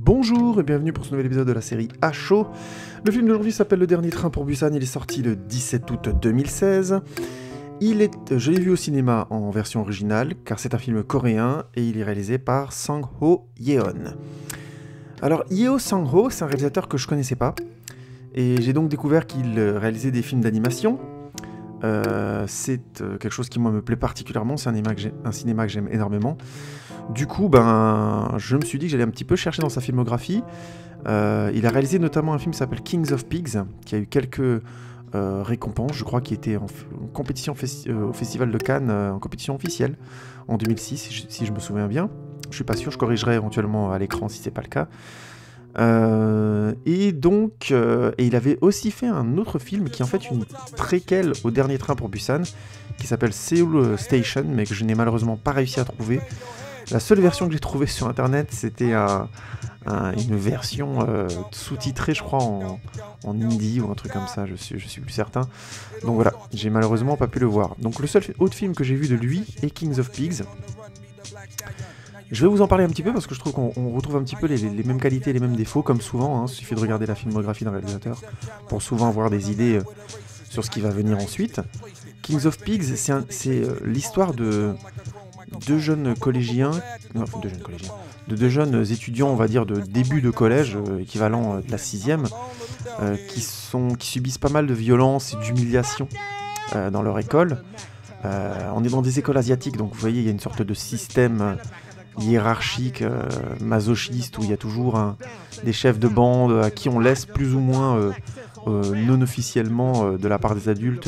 Bonjour et bienvenue pour ce nouvel épisode de la série À chaud. Le film d'aujourd'hui s'appelle Le Dernier Train pour Busan, il est sorti le 17 août 2016. Je l'ai vu au cinéma en version originale, car c'est un film coréen et il est réalisé par Sang-ho Yeon. Alors Yeo Sang-ho, c'est un réalisateur que je connaissais pas, et j'ai donc découvert qu'il réalisait des films d'animation. C'est quelque chose qui moi me plaît particulièrement, c'est un cinéma que j'aime énormément. Du coup, je me suis dit que j'allais un petit peu chercher dans sa filmographie. Il a réalisé notamment un film qui s'appelle Kings of Pigs, qui a eu quelques récompenses, je crois, qui était en compétition au Festival de Cannes, en compétition officielle, en 2006, si je me souviens bien. Je suis pas sûr, je corrigerai éventuellement à l'écran si c'est pas le cas. Et il avait aussi fait un autre film qui est en fait une préquelle au Dernier Train pour Busan, qui s'appelle Seoul Station, mais que je n'ai malheureusement pas réussi à trouver. La seule version que j'ai trouvée sur internet, c'était une version sous-titrée, je crois, en hindi ou un truc comme ça, je suis plus certain. Donc voilà, j'ai malheureusement pas pu le voir. Donc le seul autre film que j'ai vu de lui est Kings of Pigs. Je vais vous en parler un petit peu parce que je trouve qu'on retrouve un petit peu les mêmes qualités et les mêmes défauts, comme souvent, hein. Il suffit de regarder la filmographie d'un réalisateur pour souvent avoir des idées sur ce qui va venir ensuite. Kings of Pigs, c'est l'histoire de deux jeunes étudiants, on va dire, de début de collège, équivalent de la 6e, qui subissent pas mal de violence et d'humiliation dans leur école. On est dans des écoles asiatiques, donc vous voyez, il y a une sorte de système hiérarchique, masochiste, où il y a toujours des chefs de bande à qui on laisse plus ou moins non officiellement de la part des adultes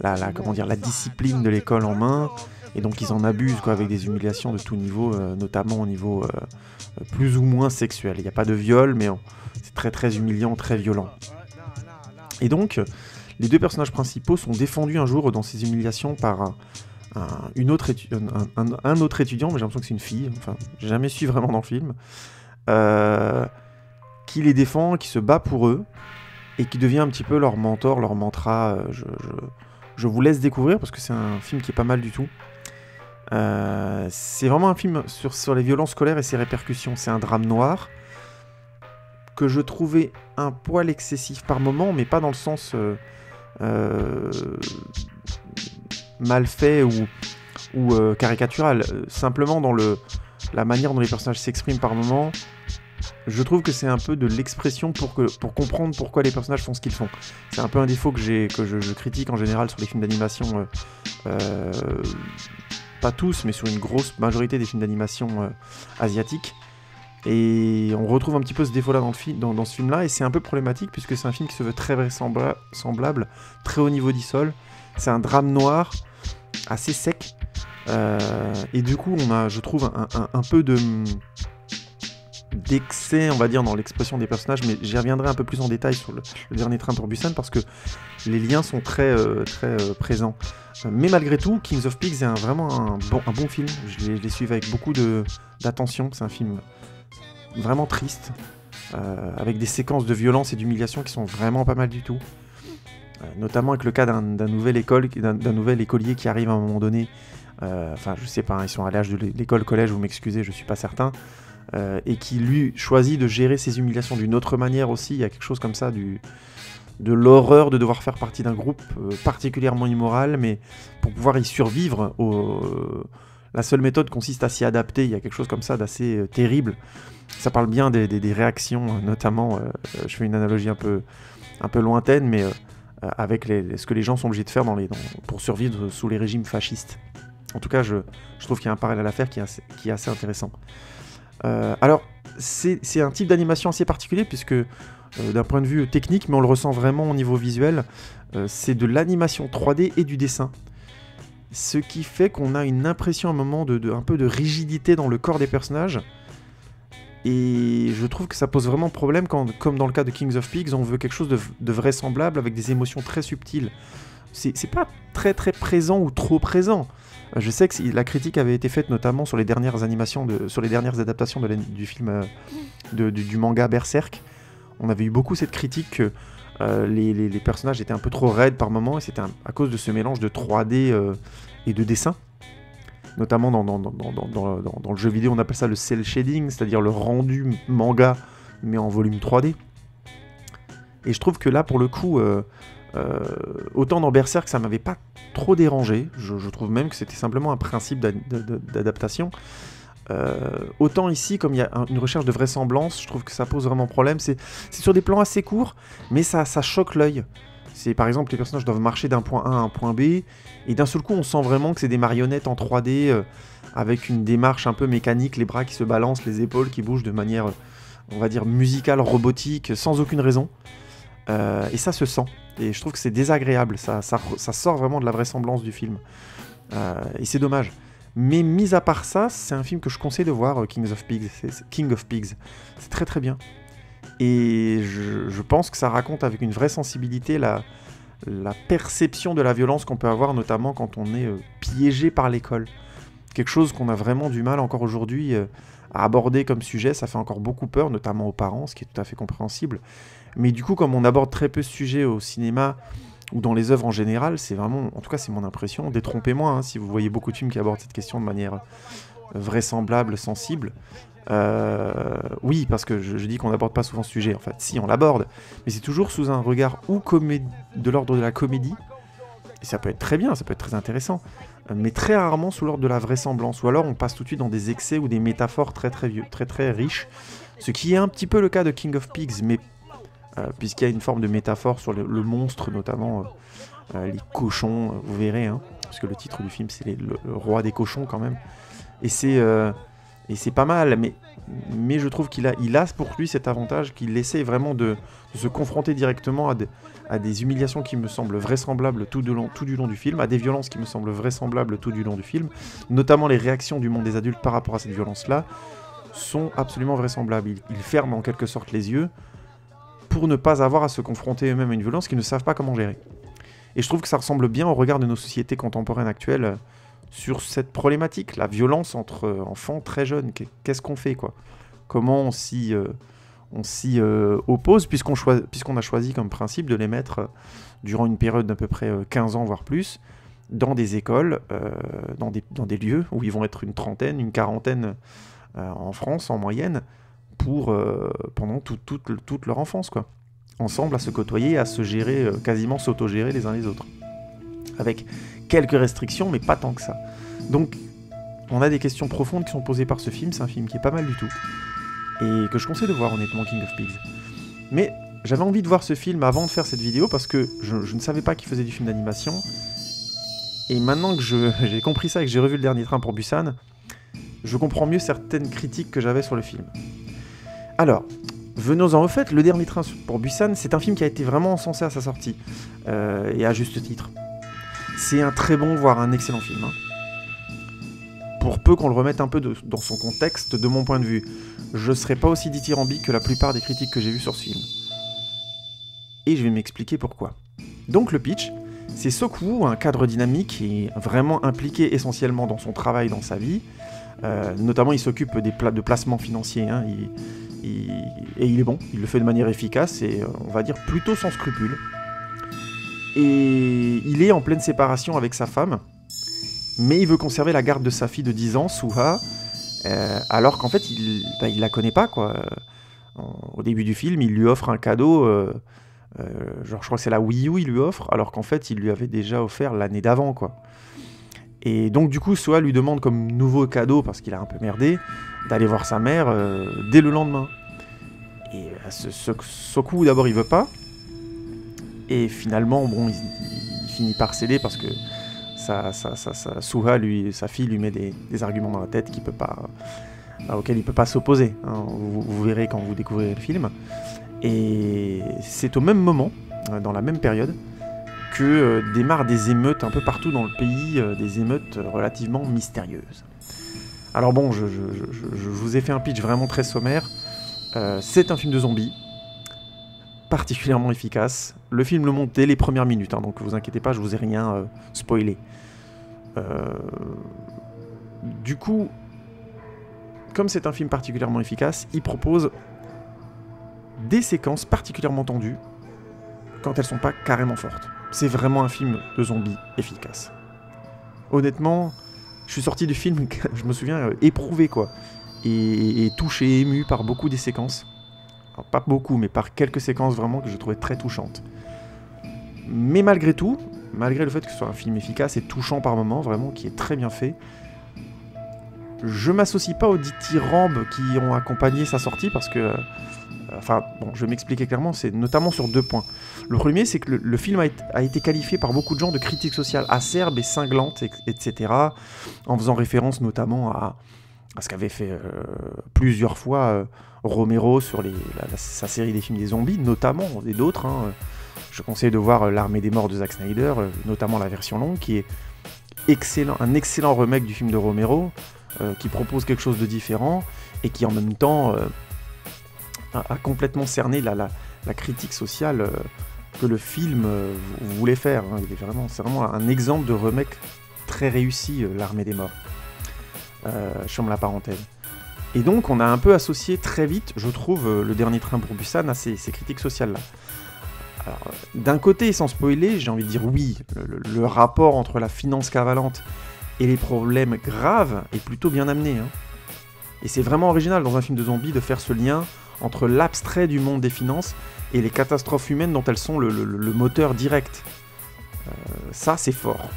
la discipline de l'école en main. Et donc ils en abusent avec des humiliations de tout niveau, notamment au niveau plus ou moins sexuel. Il n'y a pas de viol, mais c'est très très humiliant, très violent. Et donc, les deux personnages principaux sont défendus un jour dans ces humiliations par un autre étudiant, mais j'ai l'impression que c'est une fille, enfin, j'ai jamais su vraiment dans le film, qui les défend, qui se bat pour eux, et qui devient un petit peu leur mentor, leur mantra. Je vous laisse découvrir, parce que c'est un film qui est pas mal du tout. C'est vraiment un film sur les violences scolaires et ses répercussions. C'est un drame noir que je trouvais un poil excessif par moment, mais pas dans le sens mal fait ou caricatural. Simplement dans la manière dont les personnages s'expriment par moment. Je trouve que c'est un peu de l'expression pour comprendre pourquoi les personnages font ce qu'ils font. C'est un peu un défaut que je critique en général sur les films d'animation. Pas tous, mais sur une grosse majorité des films d'animation asiatiques. Et on retrouve un petit peu ce défaut-là dans ce film-là, et c'est un peu problématique, puisque c'est un film qui se veut très vraisemblable, très haut niveau d'isole. C'est un drame noir, assez sec, et du coup, on a, je trouve, un peu d'excès, on va dire, dans l'expression des personnages, mais j'y reviendrai un peu plus en détail sur le Dernier Train pour Busan, parce que les liens sont très présents. Mais malgré tout, Kings of Pigs est vraiment un bon film. Je l'ai suivi avec beaucoup d'attention. C'est un film vraiment triste, avec des séquences de violence et d'humiliation qui sont vraiment pas mal du tout. Notamment avec le cas d'un nouvel écolier qui arrive à un moment donné. Enfin, je sais pas, ils sont à l'âge de l'école-collège, vous m'excusez, je suis pas certain. Et qui, lui, choisit de gérer ses humiliations d'une autre manière aussi. Il y a quelque chose comme ça de l'horreur de devoir faire partie d'un groupe particulièrement immoral, mais pour pouvoir y survivre, la seule méthode consiste à s'y adapter. Il y a quelque chose comme ça d'assez terrible. Ça parle bien des réactions, notamment, je fais une analogie un peu lointaine, mais avec ce que les gens sont obligés de faire pour survivre sous les régimes fascistes. En tout cas, je trouve qu'il y a un parallèle à faire qui est assez intéressant. Alors, c'est un type d'animation assez particulier, puisque d'un point de vue technique, mais on le ressent vraiment au niveau visuel, c'est de l'animation 3D et du dessin. Ce qui fait qu'on a une impression à un moment un peu de rigidité dans le corps des personnages. Et je trouve que ça pose vraiment problème quand, comme dans le cas de Kings of Pigs, on veut quelque chose de vraisemblable avec des émotions très subtiles. C'est pas très très présent ou trop présent. Je sais que la critique avait été faite notamment sur les dernières adaptations du film du manga Berserk. On avait eu beaucoup cette critique que les personnages étaient un peu trop raides par moments, et c'était à cause de ce mélange de 3D et de dessin. notamment dans le jeu vidéo, on appelle ça le cel shading, c'est-à-dire le rendu manga, mais en volume 3D. Et je trouve que là, pour le coup, autant dans Berserk, ça m'avait pas trop dérangé, je trouve même que c'était simplement un principe d'adaptation. Autant ici, comme il y a une recherche de vraisemblance, je trouve que ça pose vraiment problème. C'est sur des plans assez courts, mais ça choque l'œil. C'est par exemple, les personnages doivent marcher d'un point A à un point B, et d'un seul coup, on sent vraiment que c'est des marionnettes en 3D, avec une démarche un peu mécanique, les bras qui se balancent, les épaules qui bougent de manière, on va dire, musicale, robotique, sans aucune raison. Et ça se sent. Et je trouve que c'est désagréable, ça sort vraiment de la vraisemblance du film. Et c'est dommage. Mais mis à part ça, c'est un film que je conseille de voir, King of Pigs. C'est très très bien. Et je pense que ça raconte avec une vraie sensibilité la perception de la violence qu'on peut avoir, notamment quand on est piégé par l'école. Quelque chose qu'on a vraiment du mal encore aujourd'hui à aborder comme sujet, ça fait encore beaucoup peur, notamment aux parents, ce qui est tout à fait compréhensible. Mais du coup, comme on aborde très peu ce sujet au cinéma ou dans les œuvres en général, c'est vraiment, en tout cas c'est mon impression, détrompez-moi hein, si vous voyez beaucoup de films qui abordent cette question de manière vraisemblable, sensible. Oui, parce que je dis qu'on n'aborde pas souvent ce sujet, en fait. Si, on l'aborde, mais c'est toujours sous un regard ou de l'ordre de la comédie, et ça peut être très bien, ça peut être très intéressant, mais très rarement sous l'ordre de la vraisemblance, ou alors on passe tout de suite dans des excès ou des métaphores très riches, ce qui est un petit peu le cas de King of Pigs, mais puisqu'il y a une forme de métaphore sur le monstre, notamment les cochons, vous verrez, hein, parce que le titre du film c'est le roi des cochons quand même, et c'est pas mal, mais je trouve qu'il a pour lui cet avantage qu'il essaie vraiment de se confronter directement à des humiliations qui me semblent vraisemblables tout du long du film, à des violences qui me semblent vraisemblables tout du long du film, notamment les réactions du monde des adultes par rapport à cette violence-là sont absolument vraisemblables. Ils ferment en quelque sorte les yeux pour ne pas avoir à se confronter eux-mêmes à une violence qu'ils ne savent pas comment gérer. Et je trouve que ça ressemble bien au regard de nos sociétés contemporaines actuelles sur cette problématique, la violence entre enfants très jeunes. Qu'est-ce qu'on fait, quoi? Comment on s'y oppose, puisqu'on a choisi comme principe de les mettre durant une période d'à peu près 15 ans, voire plus, dans des écoles, dans des lieux où ils vont être une trentaine, une quarantaine en France en moyenne, pendant toute leur enfance, quoi. Ensemble, à se côtoyer, à se gérer, quasiment s'auto-gérer les uns les autres. Avec quelques restrictions, mais pas tant que ça. Donc, on a des questions profondes qui sont posées par ce film. C'est un film qui est pas mal du tout. Et que je conseille de voir, honnêtement, King of Pigs. Mais j'avais envie de voir ce film avant de faire cette vidéo, parce que je ne savais pas qu'il faisait du film d'animation. Et maintenant que j'ai compris ça et que j'ai revu Le Dernier Train pour Busan, je comprends mieux certaines critiques que j'avais sur le film. Alors, venons-en au fait, Le Dernier Train pour Busan, c'est un film qui a été vraiment encensé à sa sortie, et à juste titre. C'est un très bon, voire un excellent film. Hein. Pour peu qu'on le remette un peu dans son contexte, de mon point de vue, je serai pas aussi dithyrambique que la plupart des critiques que j'ai vues sur ce film. Et je vais m'expliquer pourquoi. Donc le pitch, c'est Sok-woo, un cadre dynamique qui est vraiment impliqué essentiellement dans son travail, dans sa vie. Notamment, il s'occupe de placements financiers, hein, et il est bon, il le fait de manière efficace et on va dire plutôt sans scrupules. Et il est en pleine séparation avec sa femme, mais il veut conserver la garde de sa fille de 10 ans, Suha, alors qu'en fait, il la connaît pas, quoi. Au début du film, il lui offre un cadeau, genre je crois que c'est la Wii U, il lui offre, alors qu'en fait, il lui avait déjà offert l'année d'avant, quoi. Et donc du coup, Suha lui demande comme nouveau cadeau, parce qu'il a un peu merdé, d'aller voir sa mère dès le lendemain. Et Sok-woo, d'abord, il veut pas. Et finalement, bon, il finit par céder parce que Suha, sa fille, lui met des arguments dans la tête auxquels il peut pas s'opposer. Hein. Vous verrez quand vous découvrirez le film. Et c'est au même moment, dans la même période, que démarrent des émeutes un peu partout dans le pays, des émeutes relativement mystérieuses. Alors bon, je vous ai fait un pitch vraiment très sommaire. C'est un film de zombies, particulièrement efficace. Le film le monte dès les premières minutes, hein, donc vous inquiétez pas, je vous ai rien spoilé. Du coup, comme c'est un film particulièrement efficace, il propose des séquences particulièrement tendues quand elles sont pas carrément fortes. C'est vraiment un film de zombies efficace. Honnêtement, je suis sorti du film, je me souviens, éprouvé, quoi. Et touché, ému par beaucoup des séquences. Alors, pas beaucoup, mais par quelques séquences vraiment que je trouvais très touchantes. Mais malgré tout, malgré le fait que ce soit un film efficace et touchant par moments, vraiment, qui est très bien fait, je m'associe pas aux dithyrambes qui ont accompagné sa sortie, parce que... Enfin, bon, je vais m'expliquer clairement, c'est notamment sur 2 points. Le premier, c'est que le film a été qualifié par beaucoup de gens de critique sociale acerbe et cinglante, etc., en faisant référence notamment à ce qu'avait fait plusieurs fois Romero sur sa série des films des zombies, notamment, et d'autres. Hein. Je conseille de voir L'Armée des Morts de Zack Snyder, notamment la version longue, qui est excellent, un excellent remake du film de Romero, qui propose quelque chose de différent, et qui en même temps... a complètement cerné la critique sociale que le film voulait faire. Hein. C'est vraiment un exemple de remake très réussi, L'Armée des Morts. Je ferme la parenthèse. Et donc, on a un peu associé très vite, je trouve, Le Dernier Train pour Busan à ces critiques sociales-là. Alors, d'un côté, sans spoiler, j'ai envie de dire oui, le rapport entre la finance cavalante et les problèmes graves est plutôt bien amené. Hein. Et c'est vraiment original dans un film de zombies de faire ce lien entre l'abstrait du monde des finances et les catastrophes humaines dont elles sont le moteur direct. Ça, c'est fort.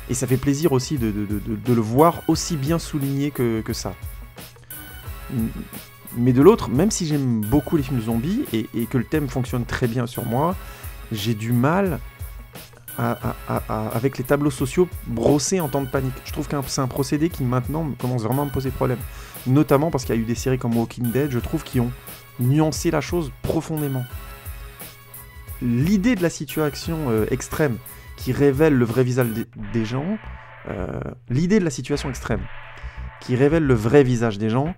Et ça fait plaisir aussi de le voir aussi bien souligné que ça. Mais de l'autre, même si j'aime beaucoup les films zombies et que le thème fonctionne très bien sur moi, j'ai du mal avec les tableaux sociaux brossés en temps de panique. Je trouve que c'est un procédé qui maintenant commence vraiment à me poser problème. Notamment parce qu'il y a eu des séries comme Walking Dead, je trouve, qui ont nuancé la chose profondément. L'idée de la situation extrême qui révèle le vrai visage des gens, l'idée de la situation extrême qui révèle le vrai visage des gens,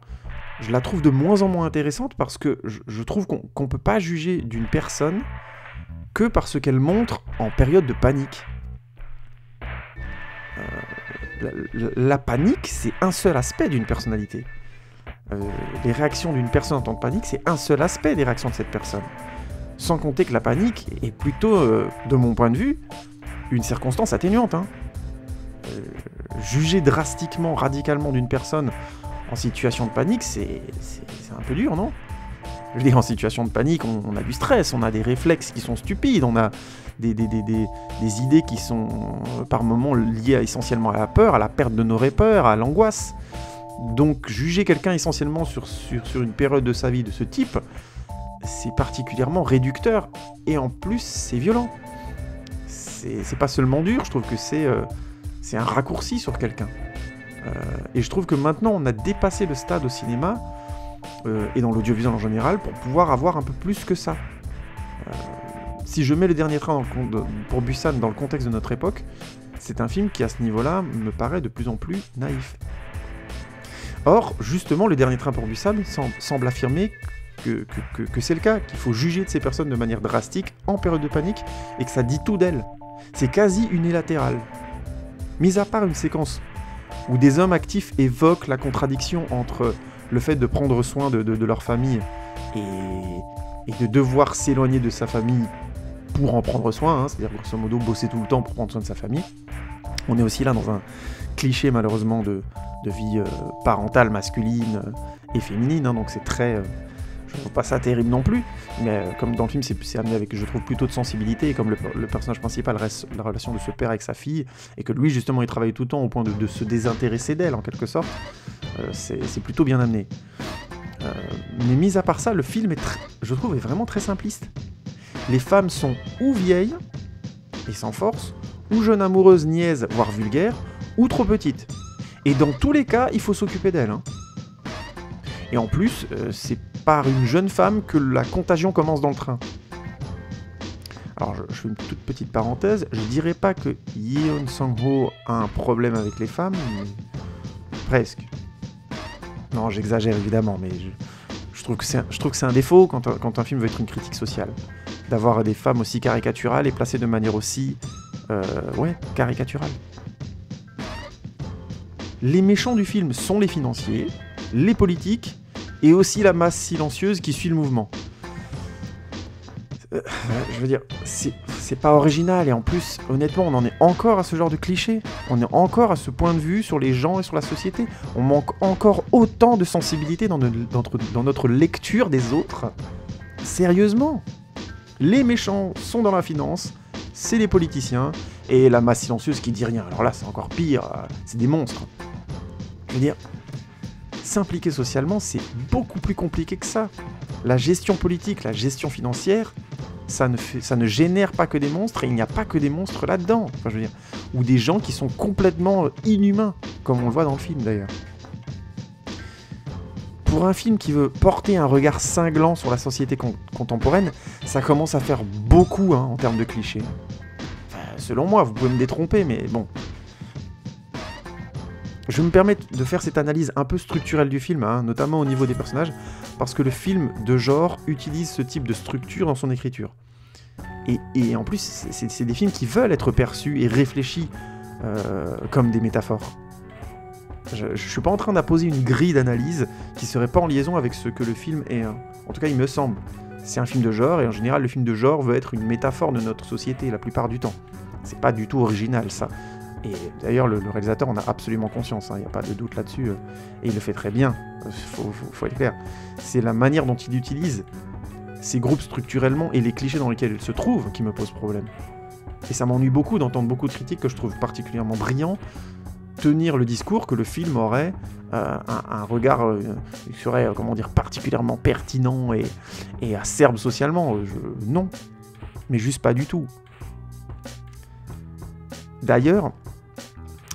je la trouve de moins en moins intéressante parce que je trouve qu'on peut pas juger d'une personne que par ce qu'elle montre en période de panique. La panique, c'est un seul aspect d'une personnalité. Les réactions d'une personne en temps de panique, c'est un seul aspect des réactions de cette personne. Sans compter que la panique est plutôt, de mon point de vue, une circonstance atténuante. Hein. Juger drastiquement, radicalement d'une personne en situation de panique, c'est un peu dur, non ? Je veux dire, en situation de panique, on a du stress, on a des réflexes qui sont stupides, on a des idées qui sont par moments liées essentiellement à la peur, à la perte de nos repères, à l'angoisse. Donc juger quelqu'un essentiellement sur une période de sa vie de ce type, c'est particulièrement réducteur, et en plus c'est violent. C'est pas seulement dur, je trouve que c'est un raccourci sur quelqu'un. Et je trouve que maintenant on a dépassé le stade au cinéma, et dans l'audiovisuel en général, pour pouvoir avoir un peu plus que ça. Si je mets Le Dernier Train pour Busan dans le contexte de notre époque, c'est un film qui à ce niveau-là me paraît de plus en plus naïf. Or, justement, Le Dernier Train pour Busan semble affirmer que c'est le cas, qu'il faut juger de ces personnes de manière drastique, en période de panique, et que ça dit tout d'elles. C'est quasi unilatéral. Mis à part une séquence où des hommes actifs évoquent la contradiction entre le fait de prendre soin de leur famille et de devoir s'éloigner de sa famille pour en prendre soin, hein, c'est-à-dire grosso modo bosser tout le temps pour prendre soin de sa famille. On est aussi là dans un cliché malheureusement de vie parentale masculine et féminine, hein, donc c'est très... je trouve pas ça terrible non plus, mais comme dans le film c'est amené avec, je trouve, plutôt de sensibilité, et comme le personnage principal reste la relation de ce père avec sa fille, et que lui justement il travaille tout le temps au point de se désintéresser d'elle en quelque sorte, c'est plutôt bien amené. Mais mis à part ça, le film je trouve est vraiment très simpliste. Les femmes sont ou vieilles et sans force, ou jeunes amoureuses niaises, voire vulgaires, ou trop petites. Et dans tous les cas, il faut s'occuper d'elles. Hein. Et en plus, c'est par une jeune femme que la contagion commence dans le train. Alors, je fais une toute petite parenthèse. Je dirais pas que Yeon Sang-ho a un problème avec les femmes, mais presque. Non, j'exagère évidemment, mais je trouve que c'est un défaut quand un film veut être une critique sociale. D'avoir des femmes aussi caricaturales et placées de manière aussi... caricaturale. Les méchants du film sont les financiers, les politiques, et aussi la masse silencieuse qui suit le mouvement. Je veux dire, c'est pas original, et en plus, honnêtement, on en est encore à ce genre de cliché. On est encore à ce point de vue sur les gens et sur la société. On manque encore autant de sensibilité dans notre lecture des autres. Sérieusement. Les méchants sont dans la finance, c'est les politiciens, et la masse silencieuse qui dit rien. Alors là, c'est encore pire, c'est des monstres. Je veux dire, s'impliquer socialement, c'est beaucoup plus compliqué que ça. La gestion politique, la gestion financière, ça ne génère pas que des monstres, et il n'y a pas que des monstres là-dedans. Enfin, je veux dire, ou des gens qui sont complètement inhumains, comme on le voit dans le film d'ailleurs. Pour un film qui veut porter un regard cinglant sur la société contemporaine, ça commence à faire beaucoup en termes de clichés. Enfin, selon moi, vous pouvez me détromper, mais bon. Je me permets de faire cette analyse un peu structurelle du film, notamment au niveau des personnages, parce que le film de genre utilise ce type de structure dans son écriture. Et en plus, c'est des films qui veulent être perçus et réfléchis comme des métaphores. Je ne suis pas en train d'apposer une grille d'analyse qui serait pas en liaison avec ce que le film est. En tout cas, il me semble. C'est un film de genre, et en général, le film de genre veut être une métaphore de notre société la plupart du temps. C'est pas du tout original, ça. Et d'ailleurs, le réalisateur en a absolument conscience, il n'y a pas de doute là-dessus. Et il le fait très bien, faut être clair. C'est la manière dont il utilise ces groupes structurellement et les clichés dans lesquels ils se trouvent qui me pose problème. Et ça m'ennuie beaucoup d'entendre beaucoup de critiques que je trouve particulièrement brillants tenir le discours que le film aurait un regard qui serait, comment dire, particulièrement pertinent et acerbe socialement. Non, mais juste pas du tout. D'ailleurs,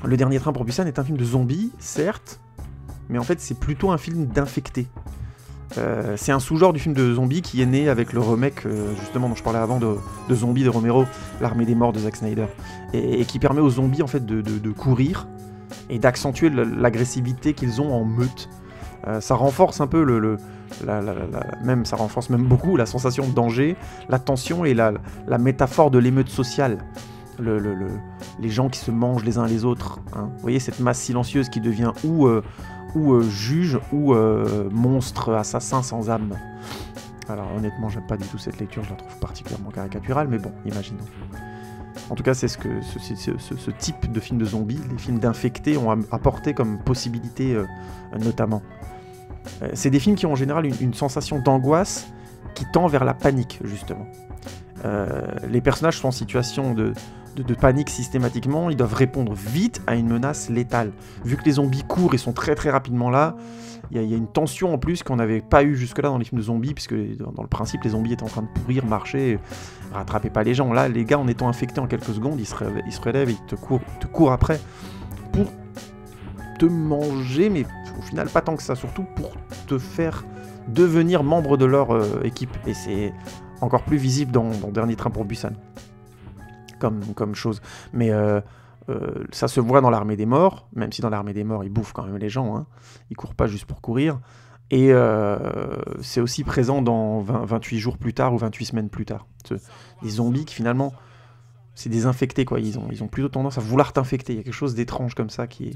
Le Dernier Train pour Busan est un film de zombies, certes, mais en fait c'est plutôt un film d'infectés. C'est un sous-genre du film de zombies qui est né avec le remake, justement, dont je parlais avant, de Zombies de Romero, L'Armée des Morts de Zack Snyder, et qui permet aux zombies en fait de courir et d'accentuer l'agressivité qu'ils ont en meute. Ça renforce un peu ça renforce même beaucoup la sensation de danger, la tension et la métaphore de l'émeute sociale. Les gens qui se mangent les uns les autres. Vous voyez, cette masse silencieuse qui devient ou juge ou monstre assassin sans âme. Alors honnêtement, j'aime pas du tout cette lecture, je la trouve particulièrement caricaturale, mais bon, imaginons. En tout cas, c'est ce type de film de zombies, les films d'infectés ont apporté comme possibilité notamment. C'est des films qui ont en général une sensation d'angoisse qui tend vers la panique, justement. Les personnages sont en situation de panique systématiquement, ils doivent répondre vite à une menace létale. Vu que les zombies courent et sont très très rapidement là, il y a une tension en plus qu'on n'avait pas eu jusque-là dans les films de zombies, puisque dans le principe, les zombies étaient en train de pourrir, marcher, rattraper pas les gens. Là, les gars, en étant infectés en quelques secondes, ils se relèvent et ils te courent après pour te manger, mais au final, pas tant que ça, surtout pour te faire devenir membre de leur équipe. Et c'est encore plus visible dans Dernier Train pour Busan, comme chose. Mais ça se voit dans l'Armée des Morts, même si dans l'Armée des Morts, ils bouffent quand même les gens, ils courent pas juste pour courir. Et c'est aussi présent dans 28 jours plus tard ou 28 semaines plus tard. Des zombies qui finalement, c'est des infectés, quoi. Ils ont plutôt tendance à vouloir t'infecter. Il y a quelque chose d'étrange comme ça, qui est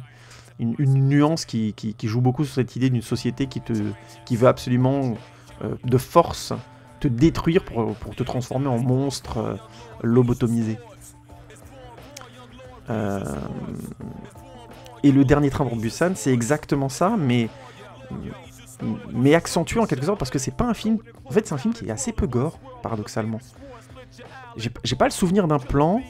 une nuance qui joue beaucoup sur cette idée d'une société qui veut absolument, de force, te détruire pour te transformer en monstre lobotomisé. Et Le Dernier Train pour Busan, c'est exactement ça, mais accentué en quelque sorte, parce que c'est pas un film... En fait, c'est un film qui est assez peu gore, paradoxalement. J'ai pas le souvenir d'un plan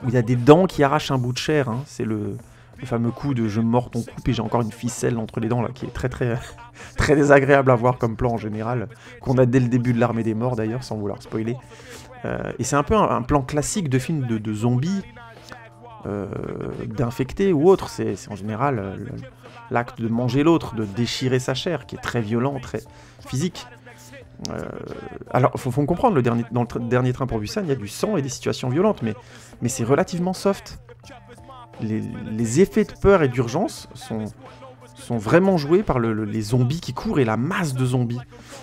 où il y a des dents qui arrachent un bout de chair, c'est le fameux coup de « je mords ton coupe et j'ai encore une ficelle entre les dents », là, qui est très très très désagréable à voir comme plan en général, qu'on a dès le début de l'Armée des Morts d'ailleurs, sans vouloir spoiler. Et c'est un peu un plan classique de film de zombies, d'infectés ou autre. C'est en général l'acte de manger l'autre, de déchirer sa chair, qui est très violent, très physique. Alors, faut me comprendre, dans le Dernier Train pour Busan, il y a du sang et des situations violentes, mais c'est relativement soft. Les effets de peur et d'urgence sont vraiment joués par les zombies qui courent et la masse de zombies.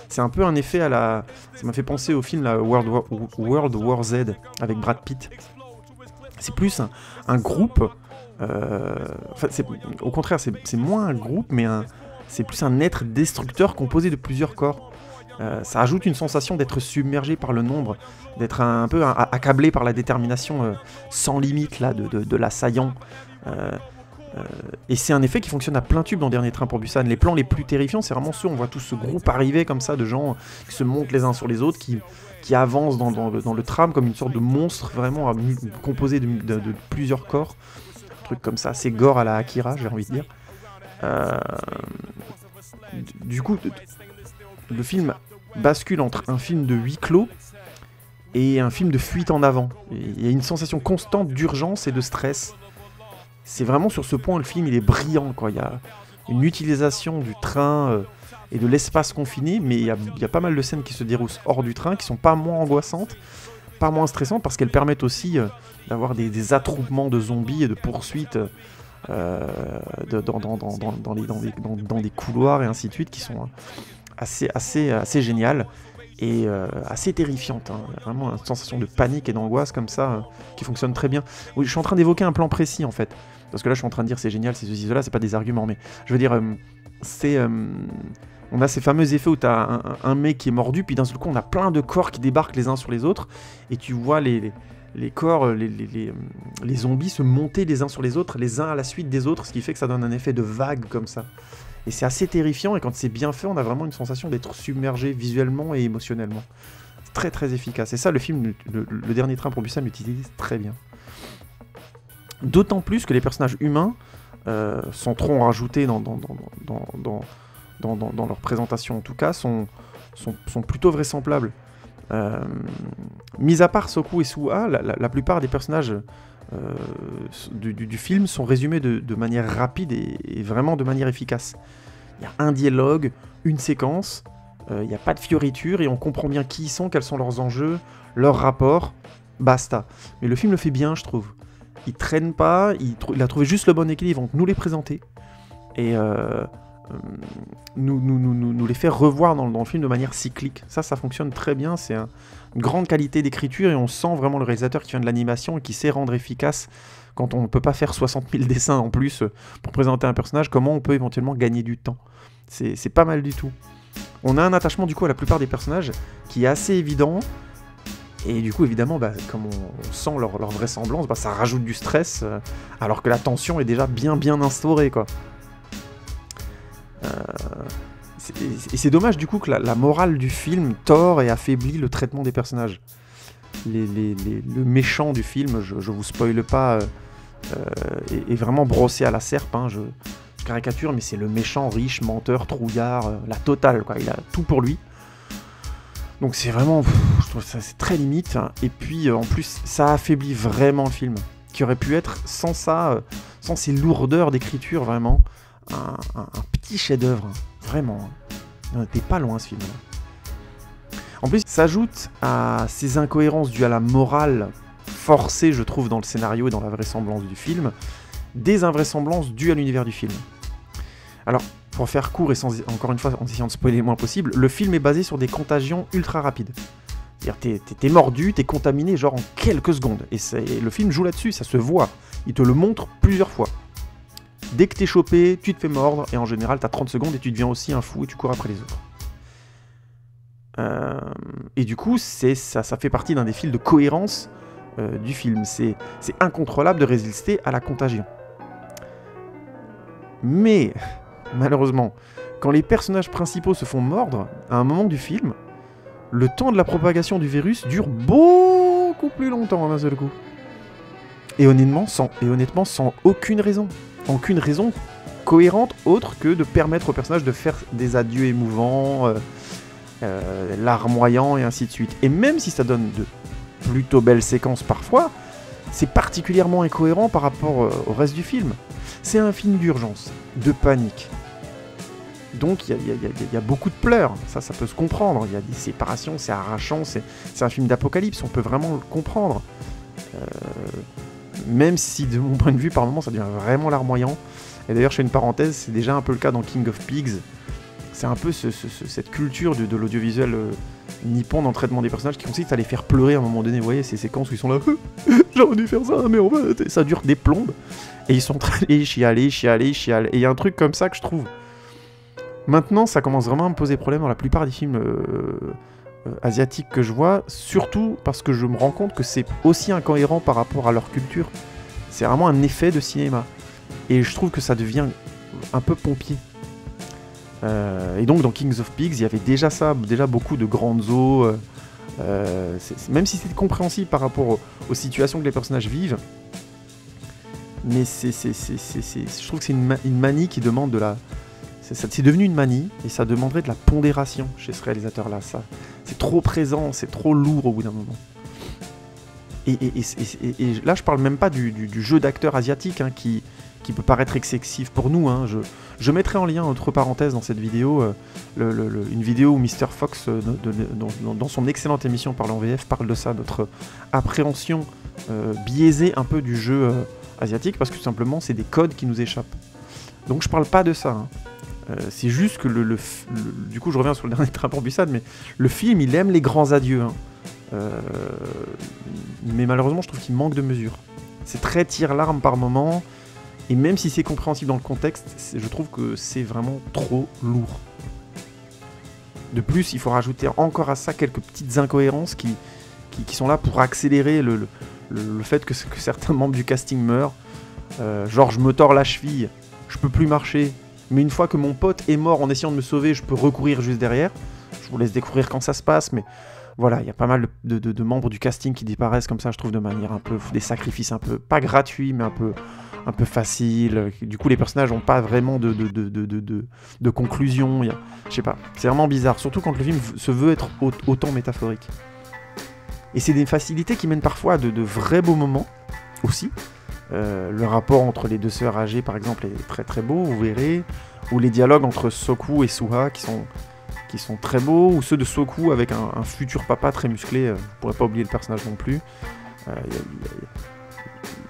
C'est un peu un effet ça m'a fait penser au film World War Z avec Brad Pitt. C'est plus un groupe, au contraire, c'est moins un groupe, mais c'est plus un être destructeur composé de plusieurs corps. Ça ajoute une sensation d'être submergé par le nombre, d'être un peu accablé par la détermination sans limite là, de l'assaillant. Et c'est un effet qui fonctionne à plein tube dans Dernier Train pour Busan. Les plans les plus terrifiants, c'est vraiment ceux où on voit tout ce groupe arriver comme ça, de gens qui se montent les uns sur les autres, qui avancent dans le tram comme une sorte de monstre vraiment composé de plusieurs corps. Un truc comme ça, assez gore à la Akira, j'ai envie de dire. Du coup, le film bascule entre un film de huis clos et un film de fuite en avant. Il y a une sensation constante d'urgence et de stress. C'est vraiment sur ce point, le film il est brillant, quoi. Il y a une utilisation du train et de l'espace confiné, mais il y a pas mal de scènes qui se déroulent hors du train, qui sont pas moins angoissantes, pas moins stressantes, parce qu'elles permettent aussi d'avoir des attroupements de zombies et de poursuites dans des couloirs et ainsi de suite, qui sont assez géniales et assez terrifiantes. Hein. Vraiment une sensation de panique et d'angoisse comme ça, qui fonctionne très bien. Oui, je suis en train d'évoquer un plan précis en fait. Parce que là, je suis en train de dire c'est génial, c'est ceci, cela, c'est pas des arguments, mais je veux dire, on a ces fameux effets où t'as un mec qui est mordu, puis d'un seul coup, on a plein de corps qui débarquent les uns sur les autres, et tu vois les corps, les zombies se monter les uns sur les autres, les uns à la suite des autres, ce qui fait que ça donne un effet de vague comme ça. Et c'est assez terrifiant, et quand c'est bien fait, on a vraiment une sensation d'être submergé visuellement et émotionnellement. C'est très très efficace. Et ça, le film, le Dernier Train pour Busan l'utilise très bien. D'autant plus que les personnages humains, sans trop en rajouter dans leur présentation en tout cas, sont plutôt vraisemblables. Mis à part Soku et Suha, la plupart des personnages du film sont résumés de manière rapide et vraiment de manière efficace. Il y a un dialogue, une séquence, il n'y a pas de fioritures et on comprend bien qui ils sont, quels sont leurs enjeux, leurs rapports, basta. Mais le film le fait bien, je trouve. Il traîne pas, il a trouvé juste le bon équilibre entre nous les présenter et nous les faire revoir dans le film de manière cyclique. Ça fonctionne très bien, c'est une grande qualité d'écriture et on sent vraiment le réalisateur qui vient de l'animation et qui sait rendre efficace quand on ne peut pas faire 60 000 dessins en plus pour présenter un personnage, comment on peut éventuellement gagner du temps. C'est pas mal du tout. On a un attachement du coup à la plupart des personnages qui est assez évident. Et du coup, évidemment, comme on sent leur vraisemblance, ça rajoute du stress, alors que la tension est déjà bien instaurée, quoi. Et c'est dommage, du coup, que la morale du film tord et affaiblit le traitement des personnages. Le méchant du film, je vous spoile pas, est vraiment brossé à la serpe, hein, je caricature, mais c'est le méchant riche, menteur, trouillard, la totale, quoi. Il a tout pour lui. Donc c'est vraiment, je trouve ça c'est très limite, hein. Et puis en plus ça affaiblit vraiment le film, qui aurait pu être sans ça, sans ces lourdeurs d'écriture vraiment, un petit chef-d'œuvre, hein. Vraiment. On n'était pas loin ce film-là. En plus, ça s'ajoute à ces incohérences dues à la morale forcée, je trouve, dans le scénario et dans la vraisemblance du film, des invraisemblances dues à l'univers du film. Alors, pour faire court et encore une fois en essayant de spoiler le moins possible, le film est basé sur des contagions ultra rapides. C'est-à-dire t'es mordu, t'es contaminé genre en quelques secondes. Et le film joue là-dessus, ça se voit. Il te le montre plusieurs fois. Dès que t'es chopé, tu te fais mordre, et en général t'as 30 secondes et tu deviens aussi un fou et tu cours après les autres. Et du coup, ça fait partie d'un des fils de cohérence du film. C'est incontrôlable de résister à la contagion. Mais... malheureusement, quand les personnages principaux se font mordre, à un moment du film, le temps de la propagation du virus dure beaucoup plus longtemps d'un seul coup. Et honnêtement, sans aucune raison. Aucune raison cohérente autre que de permettre aux personnages de faire des adieux émouvants, larmoyants et ainsi de suite. Et même si ça donne de plutôt belles séquences parfois, c'est particulièrement incohérent par rapport au reste du film. C'est un film d'urgence, de panique. Donc il y a beaucoup de pleurs, ça peut se comprendre, il y a des séparations, c'est arrachant, c'est un film d'apocalypse, on peut vraiment le comprendre. Même si de mon point de vue par moments ça devient vraiment larmoyant. Et d'ailleurs je fais une parenthèse, c'est déjà un peu le cas dans King of Pigs. C'est un peu cette culture de l'audiovisuel nippon dans le traitement des personnages qui consiste à les faire pleurer à un moment donné. Vous voyez ces séquences où ils sont là, j'aurais dû faire ça, mais en fait ça dure des plombes. Et ils sont très chialés. Et il y a un truc comme ça que je trouve Maintenant, ça commence vraiment à me poser problème dans la plupart des films asiatiques que je vois, surtout parce que je me rends compte que c'est aussi incohérent par rapport à leur culture. C'est vraiment un effet de cinéma. Et je trouve que ça devient un peu pompier. Et donc dans Kings of Pigs, il y avait déjà ça, déjà beaucoup de grandes eaux, même si c'était compréhensible par rapport aux situations que les personnages vivent. Mais je trouve que c'est une manie qui demande de la... C'est devenu une manie, et ça demanderait de la pondération chez ce réalisateur-là. C'est trop présent, c'est trop lourd au bout d'un moment. Et là, je parle même pas du jeu d'acteur asiatique, hein, qui peut paraître excessif pour nous. Hein. Je mettrai en lien, entre parenthèses, dans cette vidéo, une vidéo où Mr. Fox, dans son excellente émission Parle en VF, parle de ça, notre appréhension biaisée un peu du jeu asiatique, parce que tout simplement, c'est des codes qui nous échappent. Donc je parle pas de ça. Hein. C'est juste que du coup, je reviens sur le dernier train pour Busan, mais le film, il aime les grands adieux. Hein. Mais malheureusement, je trouve qu'il manque de mesure. C'est très tire-larme par moment. Et même si c'est compréhensible dans le contexte, je trouve que c'est vraiment trop lourd. De plus, il faut rajouter encore à ça quelques petites incohérences qui sont là pour accélérer le fait que certains membres du casting meurent. Genre, je me tords la cheville, je peux plus marcher, mais une fois que mon pote est mort en essayant de me sauver, je peux recourir juste derrière. Je vous laisse découvrir quand ça se passe, mais voilà, il y a pas mal de membres du casting qui disparaissent comme ça, je trouve, de manière un peu... des sacrifices un peu... pas gratuits, mais un peu facile. Du coup, les personnages n'ont pas vraiment de conclusion. Je sais pas, c'est vraiment bizarre, surtout quand le film se veut être autant métaphorique. Et c'est des facilités qui mènent parfois à de vrais beaux moments aussi. Le rapport entre les deux sœurs âgées, par exemple, est très très beau, vous verrez. Ou les dialogues entre Soku et Suha qui sont très beaux. Ou ceux de Soku avec un futur papa très musclé. Vous ne pourrez pas oublier le personnage non plus.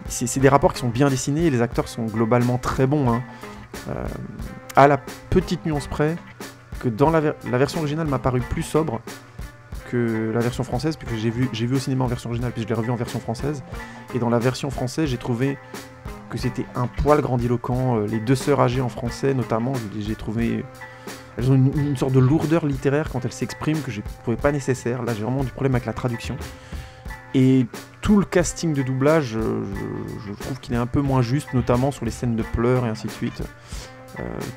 C'est des rapports qui sont bien dessinés et les acteurs sont globalement très bons. Hein. À la petite nuance près que dans la version originale m'a paru plus sobre que la version française, puisque j'ai vu au cinéma en version originale, puis je l'ai revu en version française. Et dans la version française, j'ai trouvé que c'était un poil grandiloquent. Les deux sœurs âgées en français, notamment, j'ai trouvé... Elles ont une sorte de lourdeur littéraire quand elles s'expriment que je ne trouvais pas nécessaire. Là, j'ai vraiment du problème avec la traduction. Et tout le casting de doublage, je trouve qu'il est un peu moins juste, notamment sur les scènes de pleurs et ainsi de suite,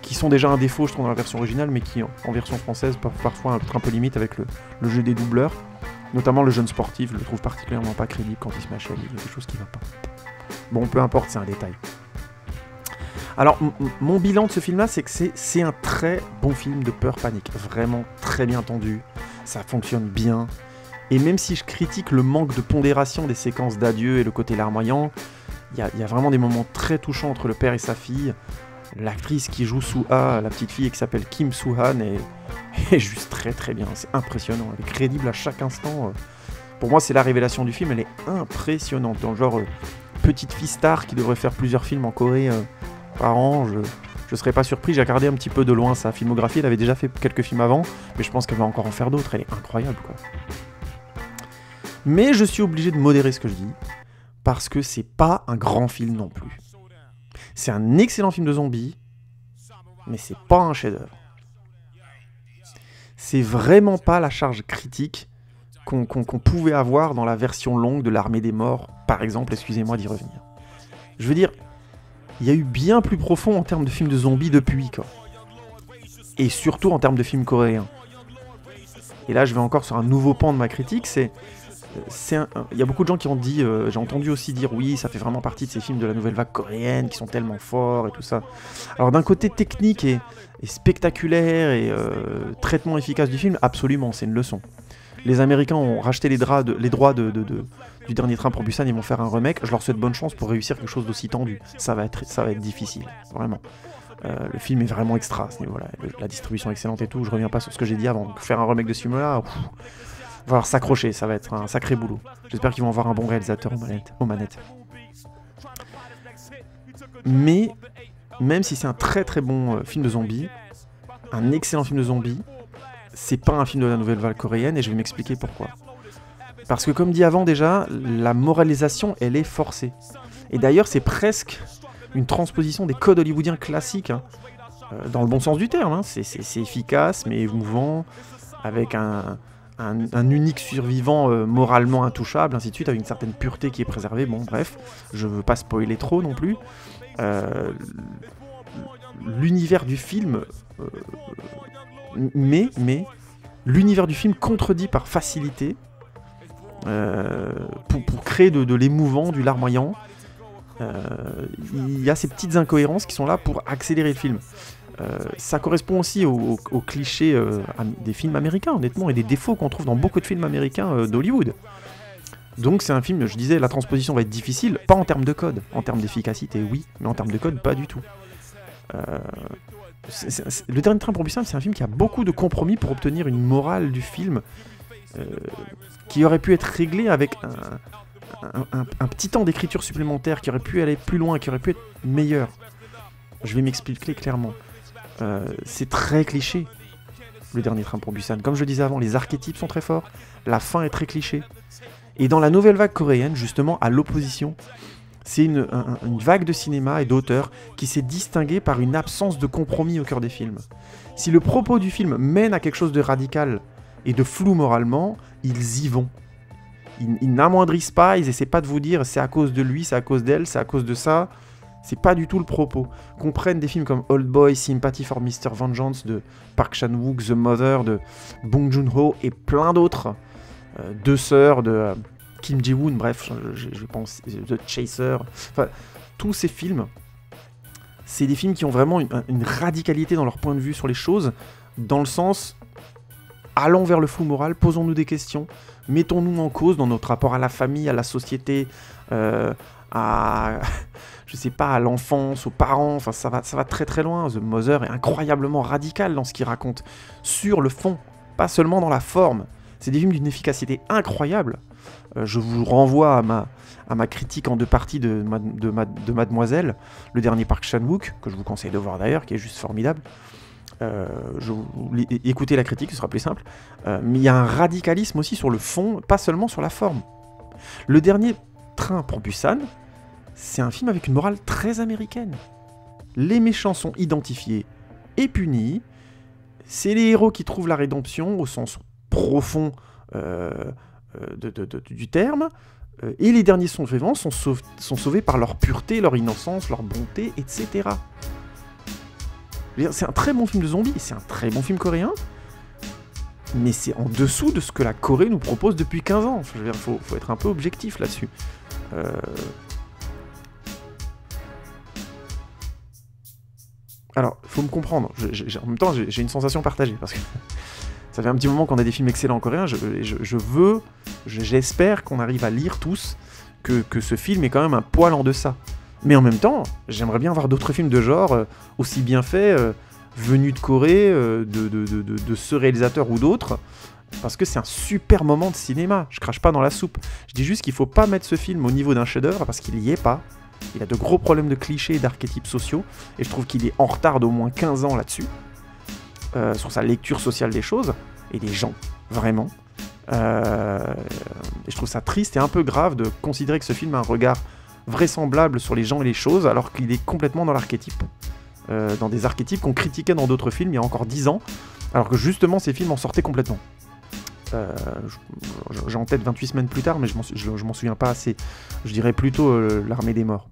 qui sont déjà un défaut, je trouve, dans la version originale, mais qui, en version française, peuvent parfois être un peu limite avec le jeu des doubleurs. Notamment le jeune sportif, je le trouve particulièrement pas crédible quand il se mâche, il y a quelque chose qui va pas. Bon, peu importe, c'est un détail. Alors, mon bilan de ce film-là, c'est que c'est un très bon film de peur panique. Vraiment très bien tendu, ça fonctionne bien. Et même si je critique le manque de pondération des séquences d'adieu et le côté larmoyant, il y a vraiment des moments très touchants entre le père et sa fille. L'actrice qui joue Suha, la petite fille qui s'appelle Kim Soo-han, est juste très très bien. C'est impressionnant, elle est crédible à chaque instant. Pour moi, c'est la révélation du film, elle est impressionnante. Dans le genre petite fille star qui devrait faire plusieurs films en Corée par an. Je serais pas surpris, j'ai regardé un petit peu de loin sa filmographie, elle avait déjà fait quelques films avant, mais je pense qu'elle va encore en faire d'autres, elle est incroyable quoi. Mais je suis obligé de modérer ce que je dis, parce que c'est pas un grand film non plus. C'est un excellent film de zombies, mais c'est pas un chef-d'œuvre. C'est vraiment pas la charge critique qu'on pouvait avoir dans la version longue de l'Armée des Morts, par exemple, excusez-moi d'y revenir. Je veux dire, il y a eu bien plus profond en termes de films de zombies depuis, quoi. Et surtout en termes de films coréens. Et là, je vais encore sur un nouveau pan de ma critique, il y a beaucoup de gens qui ont dit, j'ai entendu aussi dire oui, ça fait vraiment partie de ces films de la nouvelle vague coréenne qui sont tellement forts et tout ça. Alors d'un côté technique et spectaculaire et traitement efficace du film, absolument, c'est une leçon. Les Américains ont racheté les droits du dernier train pour Busan, ils vont faire un remake. Je leur souhaite bonne chance pour réussir quelque chose d'aussi tendu. Ça va être difficile, vraiment. Le film est vraiment extra à ce niveau-là. La distribution est excellente et tout. Je reviens pas sur ce que j'ai dit avant. Faire un remake de ce film-là, va falloir s'accrocher, ça va être un sacré boulot. J'espère qu'ils vont avoir un bon réalisateur aux manettes. Mais, même si c'est un très très bon film de zombies, un excellent film de zombies, c'est pas un film de la nouvelle vague coréenne et je vais m'expliquer pourquoi. Parce que comme dit avant déjà, la moralisation, elle est forcée. Et d'ailleurs, c'est presque une transposition des codes hollywoodiens classiques. Hein. dans le bon sens du terme, hein. C'est efficace mais émouvant, avec un unique survivant moralement intouchable, ainsi de suite, avec une certaine pureté qui est préservée. Bon, bref, je veux pas spoiler trop non plus. L'univers du film, mais l'univers du film contredit par facilité, pour créer de l'émouvant, du larmoyant. Il y a ces petites incohérences qui sont là pour accélérer le film. Ça correspond aussi aux clichés des films américains, honnêtement, et des défauts qu'on trouve dans beaucoup de films américains d'Hollywood. Donc c'est un film, je disais, la transposition va être difficile, pas en termes de code, en termes d'efficacité, oui, mais en termes de code, pas du tout. Le Dernier Train pour Busan, c'est un film qui a beaucoup de compromis pour obtenir une morale du film qui aurait pu être réglée avec un petit temps d'écriture supplémentaire, qui aurait pu aller plus loin, qui aurait pu être meilleur. Je vais m'expliquer clairement. C'est très cliché, Le Dernier Train pour Busan. Comme je le disais avant, les archétypes sont très forts, la fin est très cliché. Et dans la nouvelle vague coréenne, justement, à l'opposition, c'est une vague de cinéma et d'auteurs qui s'est distinguée par une absence de compromis au cœur des films. Si le propos du film mène à quelque chose de radical et de flou moralement, ils y vont. Ils n'amoindrissent pas, ils essaient pas de vous dire c'est à cause de lui, c'est à cause d'elle, c'est à cause de ça. C'est pas du tout le propos. Qu'on prenne des films comme Old Boy, Sympathy for Mr. Vengeance de Park Chan-wook, The Mother de Bong Joon-ho et plein d'autres. Deux sœurs de Kim Ji-woon, bref, je pense, The Chaser. Enfin, tous ces films, c'est des films qui ont vraiment une radicalité dans leur point de vue sur les choses, dans le sens, allons vers le flou moral, posons-nous des questions, mettons-nous en cause dans notre rapport à la famille, à la société, à, je sais pas, à l'enfance, aux parents, enfin ça va très très loin. The Mother est incroyablement radical dans ce qu'il raconte, sur le fond, pas seulement dans la forme. C'est des films d'une efficacité incroyable. Je vous renvoie à ma critique en deux parties de Mademoiselle, le dernier Park Chan-wook, que je vous conseille de voir d'ailleurs, qui est juste formidable. Écoutez la critique, ce sera plus simple. Mais il y a un radicalisme aussi sur le fond, pas seulement sur la forme. Le Dernier Train pour Busan, c'est un film avec une morale très américaine. Les méchants sont identifiés et punis. C'est les héros qui trouvent la rédemption au sens profond du terme, et les derniers survivants sont sauvés par leur pureté, leur innocence, leur bonté, etc. C'est un très bon film de zombies, c'est un très bon film coréen, mais c'est en dessous de ce que la Corée nous propose depuis 15 ans. Enfin, faut être un peu objectif là-dessus. Alors, faut me comprendre, en même temps j'ai une sensation partagée, parce que ça fait un petit moment qu'on a des films excellents en coréen, j'espère qu'on arrive à lire tous que ce film est quand même un poil en deçà. Mais en même temps, j'aimerais bien voir d'autres films de genre aussi bien faits, venus de Corée, de ce réalisateur ou d'autres, parce que c'est un super moment de cinéma, je crache pas dans la soupe. Je dis juste qu'il faut pas mettre ce film au niveau d'un chef-d'œuvre, parce qu'il y est pas. Il a de gros problèmes de clichés et d'archétypes sociaux, et je trouve qu'il est en retard d'au moins 15 ans là-dessus. Sur sa lecture sociale des choses et des gens, vraiment. Et je trouve ça triste et un peu grave de considérer que ce film a un regard vraisemblable sur les gens et les choses, alors qu'il est complètement dans l'archétype. Dans des archétypes qu'on critiquait dans d'autres films il y a encore 10 ans, alors que justement ces films en sortaient complètement. J'ai en tête 28 semaines plus tard, mais je m'en souviens pas assez. Je dirais plutôt L'Armée des Morts.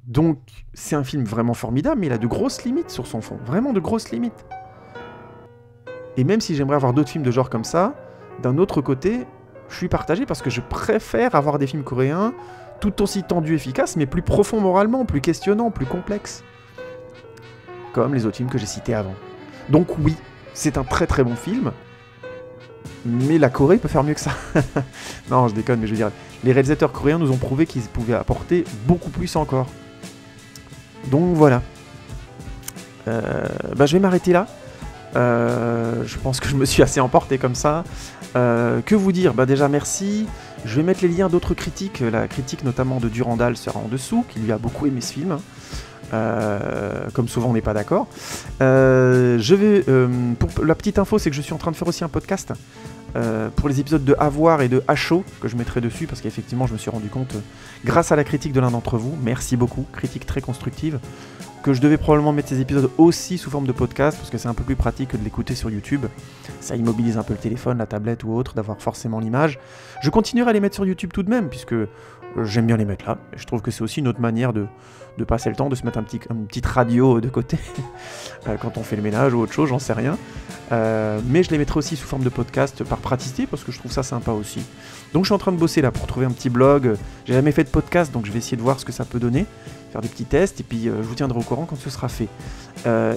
Donc, c'est un film vraiment formidable, mais il a de grosses limites sur son fond. Vraiment de grosses limites. Et même si j'aimerais avoir d'autres films de genre comme ça, d'un autre côté, je suis partagé parce que je préfère avoir des films coréens tout aussi tendus et efficaces, mais plus profonds moralement, plus questionnants, plus complexes. Comme les autres films que j'ai cités avant. Donc oui, c'est un très très bon film, mais la Corée peut faire mieux que ça. Non, je déconne, mais je veux dire, les réalisateurs coréens nous ont prouvé qu'ils pouvaient apporter beaucoup plus encore. Donc voilà. Je vais m'arrêter là. Je pense que je me suis assez emporté comme ça. Que vous dire ? Déjà merci. Je vais mettre les liens d'autres critiques. La critique notamment de Durandal sera en dessous, qui lui a beaucoup aimé ce film. Comme souvent on n'est pas d'accord. Pour la petite info, c'est que je suis en train de faire aussi un podcast pour les épisodes de Avoir et de HO que je mettrai dessus, parce qu'effectivement je me suis rendu compte, grâce à la critique de l'un d'entre vous, merci beaucoup, critique très constructive, que je devais probablement mettre ces épisodes aussi sous forme de podcast, parce que c'est un peu plus pratique que de l'écouter sur YouTube. Ça immobilise un peu le téléphone, la tablette ou autre, d'avoir forcément l'image. Je continuerai à les mettre sur YouTube tout de même, puisque j'aime bien les mettre là. Et je trouve que c'est aussi une autre manière de passer le temps, de se mettre une petite radio de côté, quand on fait le ménage ou autre chose, j'en sais rien. Mais je les mettrai aussi sous forme de podcast par praticité, parce que je trouve ça sympa aussi. Donc je suis en train de bosser là pour trouver un petit blog. J'ai jamais fait de podcast, donc je vais essayer de voir ce que ça peut donner, faire des petits tests, et puis je vous tiendrai au courant quand ce sera fait.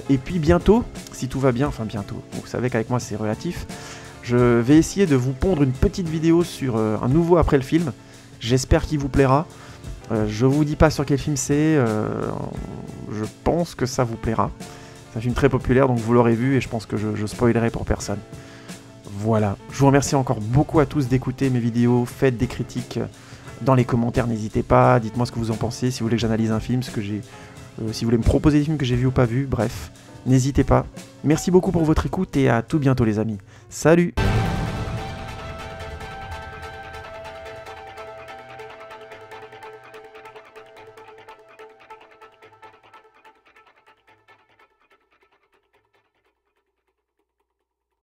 Et puis bientôt, si tout va bien, enfin bientôt, vous savez qu'avec moi c'est relatif, je vais essayer de vous pondre une petite vidéo sur un nouveau après le film. J'espère qu'il vous plaira. Je vous dis pas sur quel film c'est, je pense que ça vous plaira. C'est un film très populaire, donc vous l'aurez vu, et je pense que je spoilerai pour personne. Voilà, je vous remercie encore beaucoup à tous d'écouter mes vidéos, faites des critiques dans les commentaires, n'hésitez pas, dites-moi ce que vous en pensez, si vous voulez que j'analyse un film, si vous voulez me proposer des films que j'ai vus ou pas vus, bref, n'hésitez pas. Merci beaucoup pour votre écoute et à tout bientôt les amis. Salut!